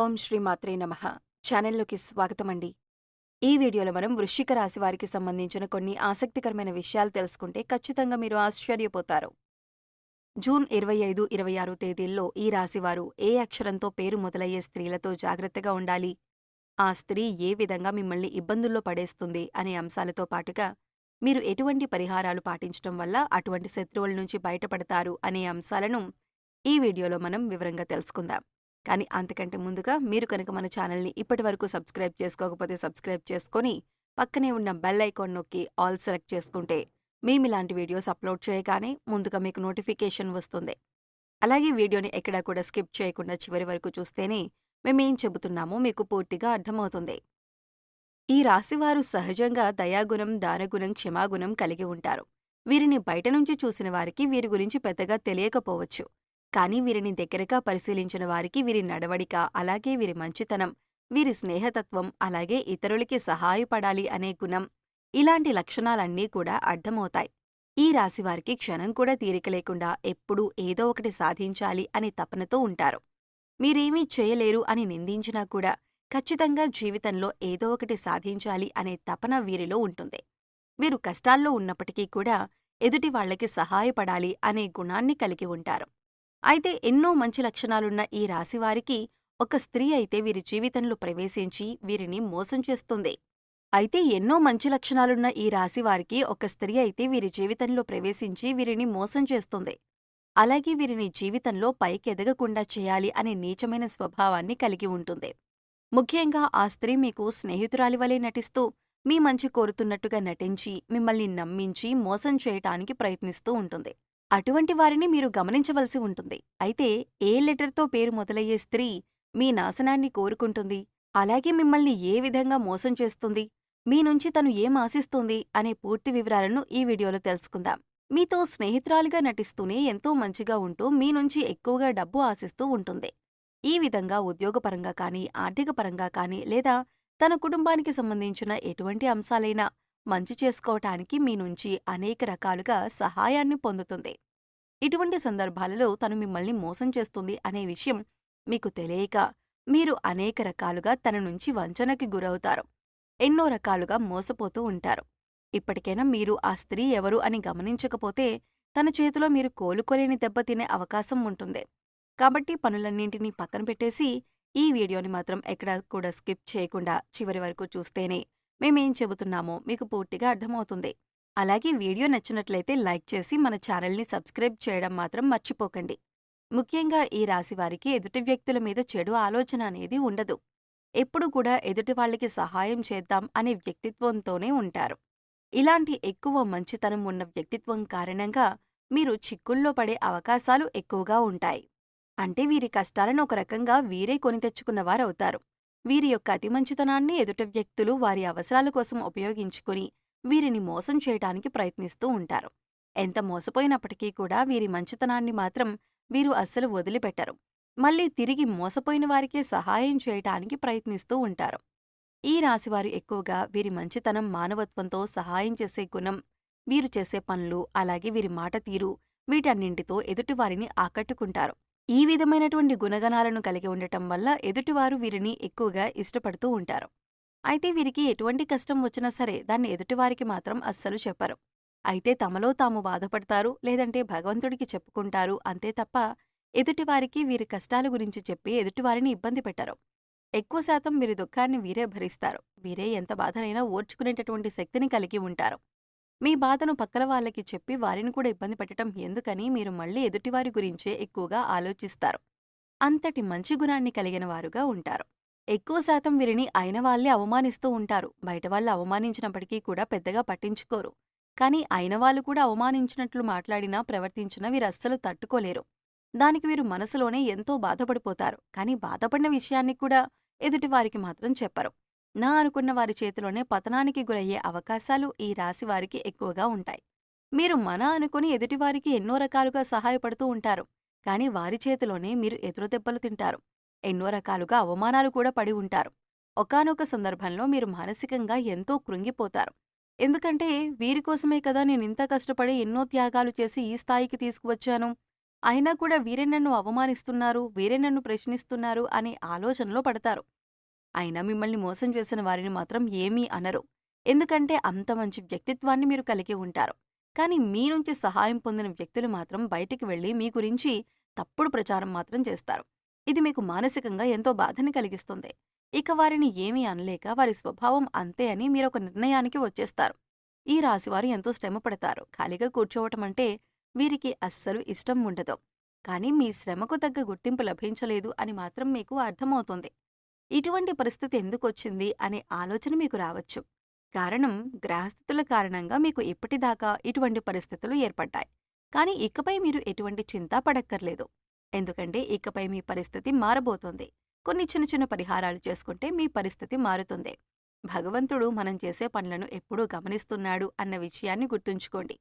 ఓం శ్రీ మాత్రే నమః. ఛానల్లోకి స్వాగతమండి. ఈ వీడియోలో మనం వృశ్చిక రాశి వారికి సంబంధించిన కొన్ని ఆసక్తికరమైన విషయాలు తెలుసుకుంటే ఖచ్చితంగా మీరు ఆశ్చర్యపోతారు. జూన్ 25, 26 తేదీల్లో ఈ రాశివారు ఏ అక్షరంతో పేరు మొదలయ్యే స్త్రీలతో జాగ్రత్తగా ఉండాలి, ఆ స్త్రీ ఏ విధంగా మిమ్మల్ని ఇబ్బందుల్లో పడేస్తుంది అనే అంశాలతో పాటుగా మీరు ఎటువంటి పరిహారాలు పాటించడం వల్ల అటువంటి శత్రువుల నుంచి బయటపడతారు అనే అంశాలను ఈ వీడియోలో మనం వివరంగా తెలుసుకుందాం. కానీ అంతకంటే ముందుగా మీరు కనుక మన ఛానల్‌ని ఇప్పటివరకు సబ్స్క్రైబ్ చేసుకోకపోతే సబ్స్క్రైబ్ చేసుకొని, పక్కనే ఉన్న బెల్ ఐకాన్ నొక్కి ఆల్ సెలెక్ట్ చేసుకుంటే, మేమిలాంటి వీడియోస్ అప్‌లోడ్ చేయగానే ముందుగా మీకు నోటిఫికేషన్ వస్తుంది. అలాగే వీడియోని ఎక్కడా కూడా స్కిప్ చేయకుండా చివరి వరకు చూస్తేనే మేమేం చెబుతున్నామో మీకు పూర్తిగా అర్థమవుతుంది. ఈ రాశివారు సహజంగా దయాగుణం, దానగుణం, క్షమాగుణం కలిగి ఉంటారు. వీరిని బయట నుంచి చూసిన వారికి వీరి గురించి పెద్దగా తెలియకపోవచ్చు. కానీ వీరిని దగ్గరగా పరిశీలించిన వారికి వీరి నడవడిక, అలాగే వీరి మంచితనం, వీరి స్నేహతత్వం, అలాగే ఇతరులకి సహాయపడాలి అనే గుణం, ఇలాంటి లక్షణాలన్నీ కూడా అర్థమవుతాయి. ఈ రాశివారికి క్షణం కూడా తీరిక లేకుండా ఎప్పుడూ ఏదో ఒకటి సాధించాలి అనే తపనతో ఉంటారు. మీరేమీ చేయలేరు అని నిందించినా కూడా ఖచ్చితంగా జీవితంలో ఏదో ఒకటి సాధించాలి అనే తపన వీరిలో ఉంటుంది. వీరు కష్టాల్లో ఉన్నప్పటికీ కూడా ఎదుటి వాళ్ళకి సహాయపడాలి అనే గుణాన్ని కలిగి ఉంటారు. అయితే ఎన్నో మంచి లక్షణాలున్న ఈ రాశివారికి ఒక స్త్రీ అయితే వీరి జీవితంలో ప్రవేశించి వీరిని మోసం చేస్తుంది. అయితే ఎన్నో మంచి లక్షణాలున్న ఈ రాశివారికి ఒక స్త్రీ అయితే వీరి జీవితంలో ప్రవేశించి వీరిని మోసం చేస్తుంది. అలాగే వీరిని జీవితంలో పైకెదగకుండా చేయాలి అనే నీచమైన స్వభావాన్ని కలిగి ఉంటుంది. ముఖ్యంగా ఆ స్త్రీ మీకు స్నేహితురాలి వలె నటిస్తూ మీ మంచి కోరుతున్నట్టుగా నటించి మిమ్మల్ని నమ్మించి మోసం చేయటానికి ప్రయత్నిస్తూ ఉంటుంది. అటువంటి వారిని మీరు గమనించవలసి ఉంటుంది. అయితే ఏ లెటర్‌తో పేరు మొదలయ్యే స్త్రీ మీ నాశనాన్ని కోరుకుంటుంది, అలాగే మిమ్మల్ని ఏ విధంగా మోసం చేస్తుంది, మీ నుంచి తను ఏం ఆశిస్తుంది అనే పూర్తి వివరాలను ఈ వీడియోలో తెలుసుకుందాం. మీతో స్నేహితురాలిగా నటిస్తూనే ఎంతో మంచిగా ఉంటూ మీ నుంచి ఎక్కువగా డబ్బు ఆశిస్తూ ఉంటుంది. ఈ విధంగా ఉద్యోగపరంగా కానీ, ఆర్థిక పరంగా కానీ, లేదా తన కుటుంబానికి సంబంధించిన ఎటువంటి అంశాలైనా మంచి చేసుకోవటానికి మీ నుంచి అనేక రకాలుగా సహాయాన్ని పొందుతుంది. ఇటువంటి సందర్భాలలో తను మిమ్మల్ని మోసం చేస్తుంది అనే విషయం మీకు తెలియక మీరు అనేక రకాలుగా తన నుంచి వంచనకి గురవుతారు. ఎన్నో రకాలుగా మోసపోతూ ఉంటారు. ఇప్పటికైనా మీరు ఆ స్త్రీ ఎవరు అని గమనించకపోతే తన చేతిలో మీరు కోలుకోలేని దెబ్బతినే అవకాశం ఉంటుంది. కాబట్టి పనులన్నింటినీ పక్కన పెట్టేసి ఈ వీడియోని మాత్రం ఎక్కడా కూడా స్కిప్ చేయకుండా చివరి వరకు చూస్తేనే మేమేం చెబుతున్నామో మీకు పూర్తిగా అర్థమవుతుంది. అలాగే వీడియో నచ్చినట్లయితే లైక్ చేసి మన ఛానల్ని సబ్స్క్రైబ్ చేయడం మాత్రం మర్చిపోకండి. ముఖ్యంగా ఈ రాశివారికి ఎదుటి వ్యక్తుల మీద చెడు ఆలోచన అనేది ఉండదు. ఎప్పుడు కూడా ఎదుటి వాళ్ళకి సహాయం చేద్దాం అనే వ్యక్తిత్వంతోనే ఉంటారు. ఇలాంటి ఎక్కువ మంచితనం ఉన్న వ్యక్తిత్వం కారణంగా మీరు చిక్కుల్లో పడే అవకాశాలు ఎక్కువగా ఉంటాయి. అంటే వీరి కష్టాలను ఒక రకంగా వీరే కొని తెచ్చుకున్నవారవుతారు. వీరి యొక్క అతి మంచితనాన్ని ఎదుటి వ్యక్తులు వారి అవసరాల కోసం ఉపయోగించుకుని వీరిని మోసం చేయటానికి ప్రయత్నిస్తూ ఉంటారు. ఎంత మోసపోయినప్పటికీ కూడా వీరి మంచితనాన్ని మాత్రం వీరు అస్సలు వదిలిపెట్టరు. మళ్ళీ తిరిగి మోసపోయిన వారికే సహాయం చేయటానికి ప్రయత్నిస్తూ ఉంటారు. ఈ రాశివారు ఎక్కువగా వీరి మంచితనం, మానవత్వంతో సహాయం చేసే గుణం, వీరు చేసే పనులు, అలాగే వీరి మాట తీరు, వీటన్నింటితో ఎదుటివారిని ఆకట్టుకుంటారు. ఈ విధమైనటువంటి గుణగణాలను కలిగి ఉండటం వల్ల ఎదుటివారు వీరిని ఎక్కువగా ఇష్టపడుతూ ఉంటారు. అయితే వీరికి ఎటువంటి కష్టం వచ్చినా సరే దాన్ని ఎదుటివారికి మాత్రం అస్సలు చెప్పరు. అయితే తమలో తాము బాధపడతారు, లేదంటే భగవంతుడికి చెప్పుకుంటారు అంతే తప్ప ఎదుటివారికి వీరి కష్టాల గురించి చెప్పి ఎదుటివారిని ఇబ్బంది పెట్టరు. ఎక్కువ శాతం వీరి దుఃఖాన్ని వీరే భరిస్తారు. వీరే ఎంత బాధనైనా ఓర్చుకునేటటువంటి శక్తిని కలిగి ఉంటారు. మీ బాధను పక్కల వాళ్ళకి చెప్పి వారిని కూడా ఇబ్బంది పెట్టడం ఎందుకని మీరు మళ్ళీ ఎదుటివారి గురించే ఎక్కువగా ఆలోచిస్తారు. అంతటి మంచి గుణాన్ని కలిగిన వారుగా ఉంటారు. ఎక్కువ శాతం వీరిని అయిన వాళ్ళే అవమానిస్తూ ఉంటారు. బయట వాళ్ళు అవమానించినప్పటికీ కూడా పెద్దగా పట్టించుకోరు. కానీ అయిన వాళ్ళు కూడా అవమానించినట్లు మాట్లాడినా, ప్రవర్తించినా వీరస్సలు తట్టుకోలేరు. దానికి వీరు మనసులోనే ఎంతో బాధపడిపోతారు. కానీ బాధపడిన విషయాన్ని కూడా ఎదుటివారికి మాత్రం చెప్పరు. నా అనుకున్న వారి చేతిలోనే పతనానికి గురయ్యే అవకాశాలు ఈ రాశి వారికి ఎక్కువగా ఉంటాయి. మీరు మన అనుకుని ఎదుటివారికి ఎన్నో రకాలుగా సహాయపడుతూ ఉంటారు. కానీ వారి చేతిలోనే మీరు ఎదురుదెబ్బలు తింటారు. ఎన్నో రకాలుగా అవమానాలు కూడా పడి ఉంటారు. ఒకానొక సందర్భంలో మీరు మానసికంగా ఎంతో కృంగిపోతారు. ఎందుకంటే వీరి కోసమే కదా నేనింత కష్టపడి ఎన్నో త్యాగాలు చేసి ఈ స్థాయికి తీసుకువచ్చాను. అయినా కూడా వీరే నన్ను అవమానిస్తున్నారు, వీరే నన్ను ప్రశ్నిస్తున్నారు అనే ఆలోచనలో పడతారు. అయినా మిమ్మల్ని మోసం చేసిన వారిని మాత్రం ఏమీ అనరు. ఎందుకంటే అంత మంచి వ్యక్తిత్వాన్ని మీరు కలిగి ఉంటారు. కానీ మీ నుంచి సహాయం పొందిన వ్యక్తులు మాత్రం బయటికి వెళ్లి మీ గురించి తప్పుడు ప్రచారం మాత్రం చేస్తారు. ఇది మీకు మానసికంగా ఎంతో బాధని కలిగిస్తుంది. ఇక వారిని ఏమీ అనలేక వారి స్వభావం అంతే అని మీరొక నిర్ణయానికి వచ్చేస్తారు. ఈ రాశివారు ఎంతో శ్రమ పడతారు. ఖాళీగా కూర్చోవటం అంటే వీరికి అస్సలు ఇష్టం ఉండదు. కానీ మీ శ్రమకు తగ్గ గుర్తింపు లభించలేదు అని మాత్రం మీకు అర్థమవుతుంది. ఇటువంటి పరిస్థితి ఎందుకొచ్చింది అనే ఆలోచన మీకు రావచ్చు. కారణం గ్రహస్థితుల కారణంగా మీకు ఇప్పటిదాకా ఇటువంటి పరిస్థితులు ఏర్పడ్డాయి. కానీ ఇకపై మీరు ఎటువంటి చింతా పడక్కర్లేదు. ఎందుకంటే ఇకపై మీ పరిస్థితి మారబోతోంది. కొన్ని చిన్న చిన్న పరిహారాలు చేసుకుంటే మీ పరిస్థితి మారుతుంది. భగవంతుడు మనం చేసే పనులను ఎప్పుడూ గమనిస్తున్నాడు అన్న విషయాన్ని గుర్తుంచుకోండి.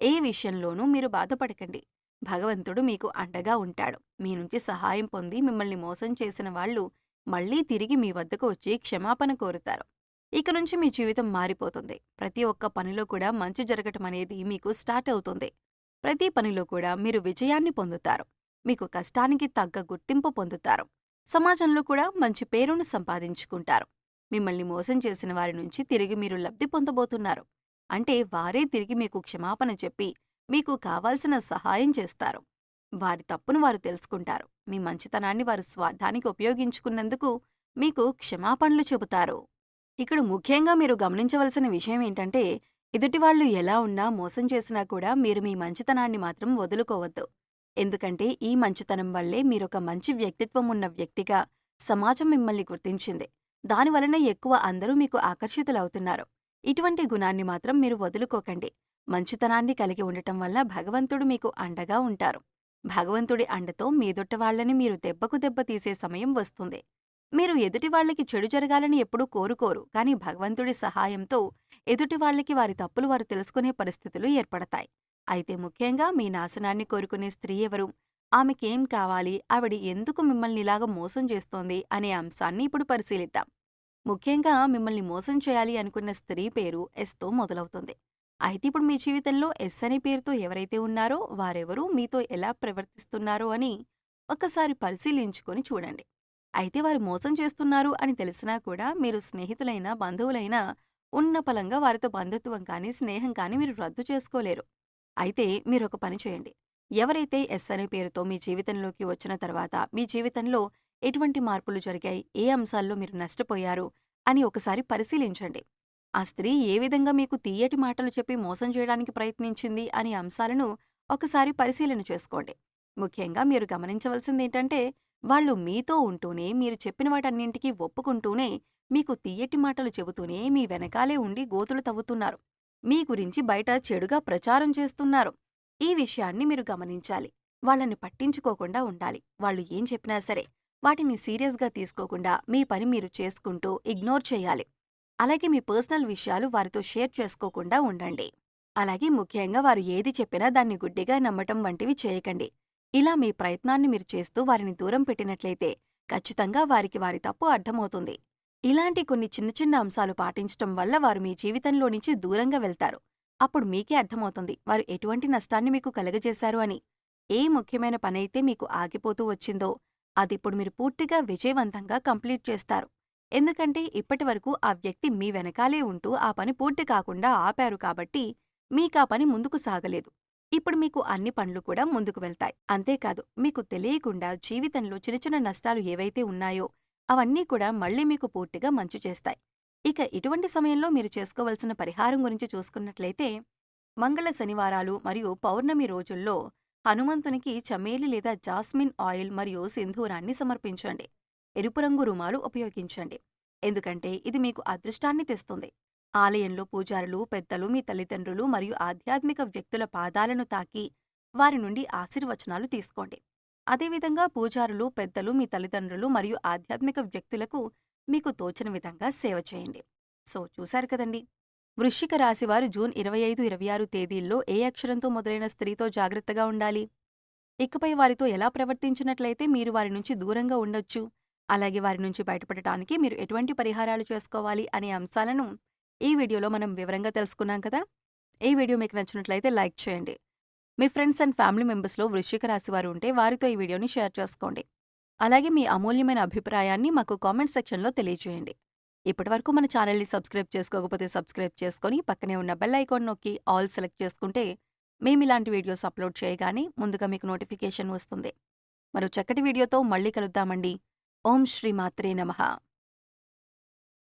ఏ విషయంలోనూ మీరు బాధపడకండి. భగవంతుడు మీకు అండగా ఉంటాడు. మీ నుంచి సహాయం పొంది మిమ్మల్ని మోసం చేసిన వాళ్ళు మళ్ళీ తిరిగి మీ వద్దకు వచ్చి క్షమాపణ కోరుతారు. ఇక నుంచి మీ జీవితం మారిపోతుంది. ప్రతి ఒక్క పనిలో కూడా మంచి జరగటం అనేది మీకు స్టార్ట్ అవుతుంది. ప్రతి పనిలో కూడా మీరు విజయాన్ని పొందుతారు. మీకు కష్టానికి తగ్గ గుర్తింపు పొందుతారు. సమాజంలో కూడా మంచి పేరును సంపాదించుకుంటారు. మిమ్మల్ని మోసం చేసిన వారి నుంచి తిరిగి మీరు లబ్ధి పొందబోతున్నారు. అంటే వారే తిరిగి మీకు క్షమాపణ చెప్పి మీకు కావాల్సిన సహాయం చేస్తారు. వారి తప్పును వారు తెలుసుకుంటారు. మీ మంచితనాన్ని వారు స్వార్థానికి ఉపయోగించుకున్నందుకు మీకు క్షమాపణలు చెబుతారు. ఇక్కడ ముఖ్యంగా మీరు గమనించవలసిన విషయం ఏంటంటే, ఎదుటివాళ్లు ఎలా ఉన్నా మోసం చేసినా కూడా మీరు మీ మంచితనాన్ని మాత్రం వదులుకోవద్దు. ఎందుకంటే ఈ మంచితనం వల్లే మీరొక మంచి వ్యక్తిత్వం ఉన్న వ్యక్తిగా సమాజం మిమ్మల్ని గుర్తించింది. దానివలన ఎక్కువ అందరూ మీకు ఆకర్షితులవుతున్నారు. ఇటువంటి గుణాన్ని మాత్రం మీరు వదులుకోకండి. మంచితనాన్ని కలిగి ఉండటం వల్ల భగవంతుడు మీకు అండగా ఉంటారు. భగవంతుడి అండతో మీదొట్టవాళ్లని మీరు దెబ్బకు దెబ్బ తీసే సమయం వస్తుంది. మీరు ఎదుటివాళ్లకి చెడు జరగాలని ఎప్పుడూ కోరుకోరు. కానీ భగవంతుడి సహాయంతో ఎదుటివాళ్లకి వారి తప్పులు వారు తెలుసుకునే పరిస్థితులు ఏర్పడతాయి. అయితే ముఖ్యంగా మీ నాశనాన్ని కోరుకునే స్త్రీ ఎవరు? ఆమెకేం కావాలి? ఆవిడ ఎందుకు మిమ్మల్నిలాగా మోసం చేస్తోంది? అనే అంశాన్ని ఇప్పుడు పరిశీలిద్దాం. ముఖ్యంగా మిమ్మల్ని మోసం చేయాలి అనుకున్న స్త్రీ పేరు ఎస్‌తో మొదలవుతుంది. అయితే ఇప్పుడు మీ జీవితంలో ఎస్ అనే పేరుతో ఎవరైతే ఉన్నారో వారెవరు? మీతో ఎలా ప్రవర్తిస్తున్నారో అని ఒక్కసారి పరిశీలించుకొని చూడండి. అయితే వారు మోసం చేస్తున్నారు అని తెలిసినా కూడా మీరు స్నేహితులైనా, బంధువులైనా ఉన్నపళంగా వారితో బంధుత్వం కానీ, స్నేహం కానీ మీరు రద్దు చేసుకోలేరు. అయితే మీరొక పని చేయండి. ఎవరైతే ఎస్ అనే పేరుతో మీ జీవితంలోకి వచ్చిన తర్వాత మీ జీవితంలో ఎటువంటి మార్పులు జరిగాయి? ఏ అంశాల్లో మీరు నష్టపోయారు? అని ఒకసారి పరిశీలించండి. ఆ స్త్రీ ఏ విధంగా మీకు తియ్యటి మాటలు చెప్పి మోసం చేయడానికి ప్రయత్నించింది అనే అంశాలను ఒకసారి పరిశీలన చేసుకోండి. ముఖ్యంగా మీరు గమనించవలసిందేంటంటే, వాళ్ళు మీతో ఉంటూనే, మీరు చెప్పిన వాటన్నింటికీ ఒప్పుకుంటూనే, మీకు తియ్యటి మాటలు చెబుతూనే మీ వెనకాలే ఉండి గోతులు తవ్వుతున్నారు. మీ గురించి బయట చెడుగా ప్రచారం చేస్తున్నారు. ఈ విషయాన్ని మీరు గమనించాలి. వాళ్ళని పట్టించుకోకుండా ఉండాలి. వాళ్ళు ఏం చెప్పినా సరే, వాటిని సీరియస్‌గా తీసుకోకుండా మీ పని మీరు చేసుకుంటూ ఇగ్నోర్ చేయాలి. అలాగే మీ పర్సనల్ విషయాలు వారితో షేర్ చేసుకోకుండా ఉండండి. అలాగే ముఖ్యంగా వారు ఏది చెప్పినా దాన్ని గుడ్డిగా నమ్మటం వంటివి చేయకండి. ఇలా మీ ప్రయత్నాన్ని మీరు చేస్తూ వారిని దూరం పెట్టినట్లయితే ఖచ్చితంగా వారికి వారి తప్పు అర్థమవుతుంది. ఇలాంటి కొన్ని చిన్న చిన్న అంశాలు పాటించటం వల్ల వారు మీ జీవితంలో నుంచి దూరంగా వెళ్తారు. అప్పుడు మీకే అర్థమవుతుంది వారు ఎటువంటి నష్టాన్ని మీకు కలుగజేశారు అని. ఏ ముఖ్యమైన పనైతే మీకు ఆగిపోతూ వచ్చిందో అదిప్పుడు మీరు పూర్తిగా విజయవంతంగా కంప్లీట్ చేస్తారు. ఎందుకంటే ఇప్పటివరకు ఆ వ్యక్తి మీ వెనకాలే ఉంటూ ఆ పని పూర్తి కాకుండా ఆపారు కాబట్టి మీకా పని ముందుకు సాగలేదు. ఇప్పుడు మీకు అన్ని పనులు కూడా ముందుకు వెళ్తాయి. అంతేకాదు మీకు తెలియకుండా జీవితంలో చిన్న చిన్న నష్టాలు ఏవైతే ఉన్నాయో అవన్నీ కూడా మళ్ళీ మీకు పూర్తిగా మంచి చేస్తాయి. ఇక ఇటువంటి సమయంలో మీరు చేసుకోవలసిన పరిహారం గురించి చూసుకున్నట్లయితే, మంగళ శనివారాలు మరియు పౌర్ణమి రోజుల్లో హనుమంతునికి చమేలి లేదా జాస్మిన్ ఆయిల్ మరియు సింధూరాన్ని సమర్పించండి. ఎరుపు రంగు రుమాలు ఉపయోగించండి. ఎందుకంటే ఇది మీకు అదృష్టాన్ని తెస్తుంది. ఆలయంలో పూజారులు, పెద్దలు, మీ తల్లిదండ్రులు మరియు ఆధ్యాత్మిక వ్యక్తుల పాదాలను తాకి వారి నుండి ఆశీర్వచనాలు తీసుకోండి. అదేవిధంగా పూజారులు, పెద్దలు, మీ తల్లిదండ్రులు మరియు ఆధ్యాత్మిక వ్యక్తులకు మీకు తోచిన విధంగా సేవ చేయండి. సో చూశారు కదండి. వృశ్చిక రాశివారు జూన్ 25, 26 తేదీల్లో ఏ అక్షరంతో మొదలైన స్త్రీతో జాగ్రత్తగా ఉండాలి? ఇకపై వారితో ఎలా ప్రవర్తించినట్లయితే మీరు వారి నుంచి దూరంగా ఉండొచ్చు? అలాగే వారి నుంచి బయటపడటానికి మీరు ఎటువంటి పరిహారాలు చేసుకోవాలి అనే అంశాలను ఈ వీడియోలో మనం వివరంగా తెలుసుకున్నాం కదా. ఈ వీడియో మీకు నచ్చినట్లయితే లైక్ చేయండి. మీ ఫ్రెండ్స్ అండ్ ఫ్యామిలీ మెంబర్స్‌లో వృశ్చిక రాశి వారు ఉంటే వారితో ఈ వీడియోని షేర్ చేసుకోండి. అలాగే మీ అమూల్యమైన అభిప్రాయాన్ని మాకు కామెంట్ సెక్షన్‌లో తెలియజేయండి. ఇప్పటివరకు మన ఛానెల్‌ని సబ్స్క్రైబ్ చేసుకోకపోతే సబ్స్క్రైబ్ చేసుకొని పక్కనే ఉన్న బెల్ ఐకాన్ నొక్కి ఆల్ సెలెక్ట్ చేసుకుంటే మేమిలాంటి వీడియోస్ అప్‌లోడ్ చేయగానే ముందుగా మీకు నోటిఫికేషన్ వస్తుంది. మరో చక్కటి వీడియోతో మళ్ళీ కలుద్దామండి. ఓం శ్రీ మాత్రే నమః.